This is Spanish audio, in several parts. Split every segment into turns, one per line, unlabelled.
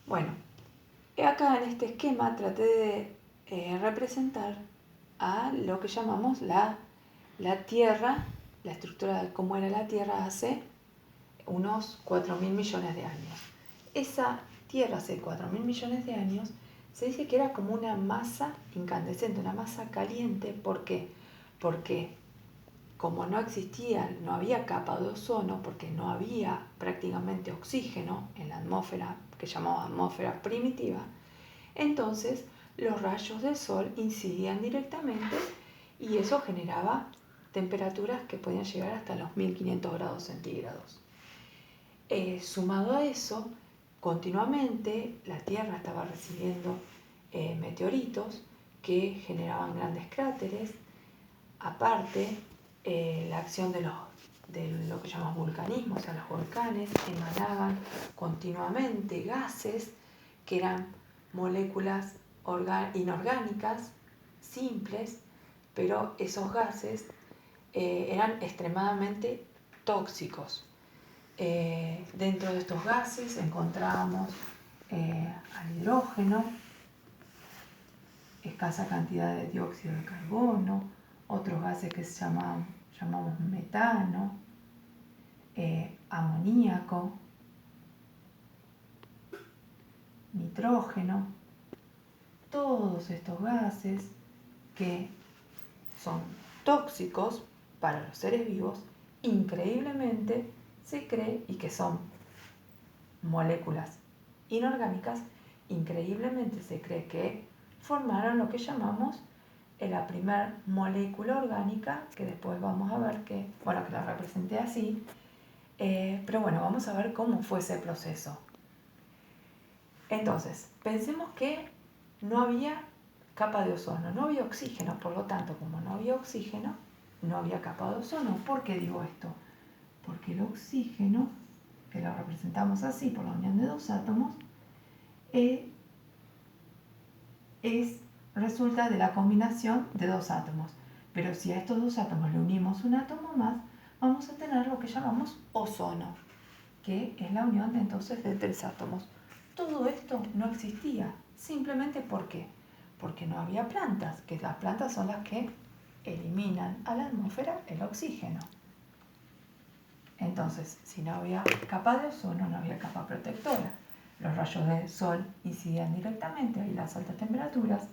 Bueno, acá en este esquema traté de representar a lo que llamamos la Tierra, la estructura de cómo era la Tierra hace unos 4.000 millones de años. Esa Tierra hace 4.000 millones de años se dice que era como una masa incandescente, una masa caliente. ¿Por qué? Porque como no existía, no había capa de ozono, porque no había prácticamente oxígeno en la atmósfera, que llamamos atmósfera primitiva, entonces los rayos del sol incidían directamente y eso generaba temperaturas que podían llegar hasta los 1500 grados centígrados. Sumado a eso, continuamente la Tierra estaba recibiendo meteoritos que generaban grandes cráteres. Aparte, la acción de lo que llamamos vulcanismo, o sea, los volcanes emanaban continuamente gases que eran moléculas inorgánicas, simples, pero esos gases eran extremadamente tóxicos. Dentro de estos gases encontramos al hidrógeno, escasa cantidad de dióxido de carbono, otros gases que llamamos metano, amoníaco, nitrógeno, todos estos gases que son tóxicos para los seres vivos, increíblemente se cree, y que son moléculas inorgánicas, increíblemente se cree que formaron lo que llamamos la primera molécula orgánica, que después vamos a ver que la representé así, pero bueno, vamos a ver cómo fue ese proceso. Entonces, pensemos que no había capa de ozono, no había oxígeno, por lo tanto, como no había oxígeno, no había capa de ozono. ¿Por qué digo esto? Porque el oxígeno, que lo representamos así por la unión de dos átomos, resulta de la combinación de dos átomos. Pero si a estos dos átomos le unimos un átomo más, vamos a tener lo que llamamos ozono, que es la unión entonces de tres átomos. Todo esto no existía, simplemente ¿por qué? Porque no había plantas, que las plantas son las que eliminan a la atmósfera el oxígeno. Entonces, si no había capa de ozono, no había capa protectora. Los rayos del sol incidían directamente y las altas temperaturas.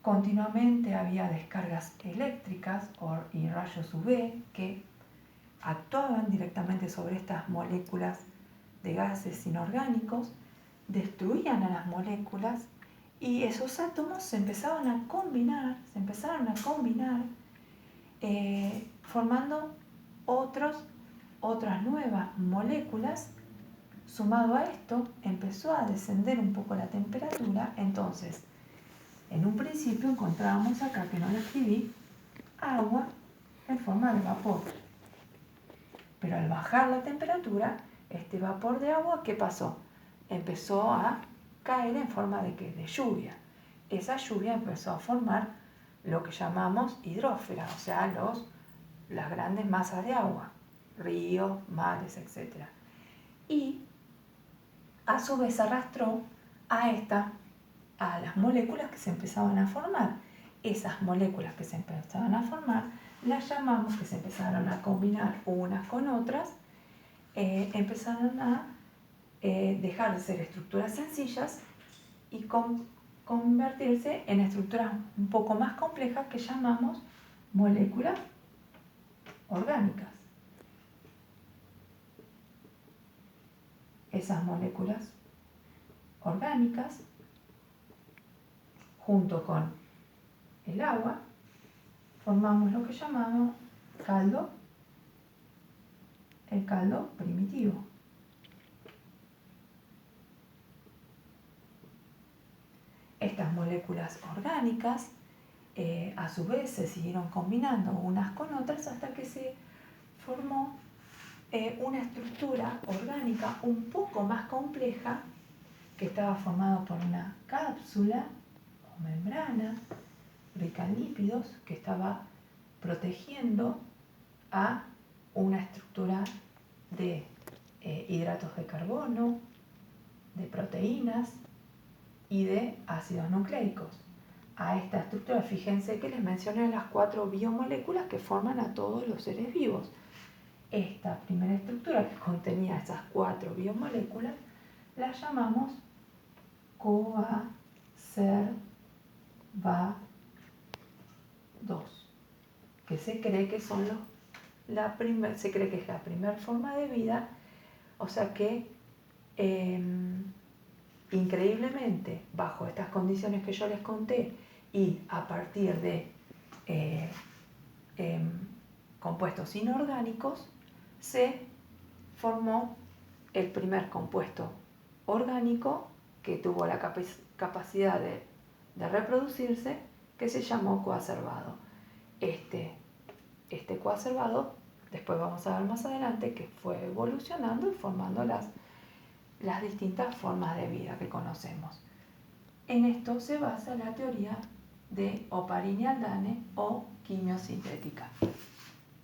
Continuamente había descargas eléctricas y rayos UV que actuaban directamente sobre estas moléculas de gases inorgánicos, destruían a las moléculas y esos átomos se empezaron a combinar, formando otras nuevas moléculas. Sumado a esto, empezó a descender un poco la temperatura. Entonces, en un principio encontrábamos acá, que no lo escribí, agua en forma de vapor. Pero al bajar la temperatura, este vapor de agua, ¿qué pasó? Empezó a caer en forma de lluvia. Esa lluvia empezó a formar lo que llamamos hidrósfera, o sea, las grandes masas de agua, ríos, mares, etc. Y a su vez arrastró a las moléculas que se empezaban a formar. Esas moléculas que se empezaban a formar las llamamos, que se empezaron a combinar unas con otras, empezaron a dejar de ser estructuras sencillas y convertirse en estructuras un poco más complejas que llamamos moléculas orgánicas. Esas moléculas orgánicas, junto con el agua, formamos lo que llamamos el caldo primitivo. Estas moléculas orgánicas a su vez se siguieron combinando unas con otras hasta que se formó una estructura orgánica un poco más compleja, que estaba formada por una cápsula o membrana rica en lípidos que estaba protegiendo a una estructura de hidratos de carbono, de proteínas y de ácidos nucleicos. A esta estructura, fíjense que les mencioné las 4 biomoléculas que forman a todos los seres vivos. Esta primera estructura que contenía esas 4 biomoléculas la llamamos coacerva2, que se cree que es la primera forma de vida, o sea que increíblemente bajo estas condiciones que yo les conté y a partir de compuestos inorgánicos se formó el primer compuesto orgánico que tuvo la capacidad de reproducirse, que se llamó coacervado. Este coacervado, después vamos a ver más adelante, que fue evolucionando y formando las distintas formas de vida que conocemos. En esto se basa la teoría de Oparin y Haldane o quimiosintética.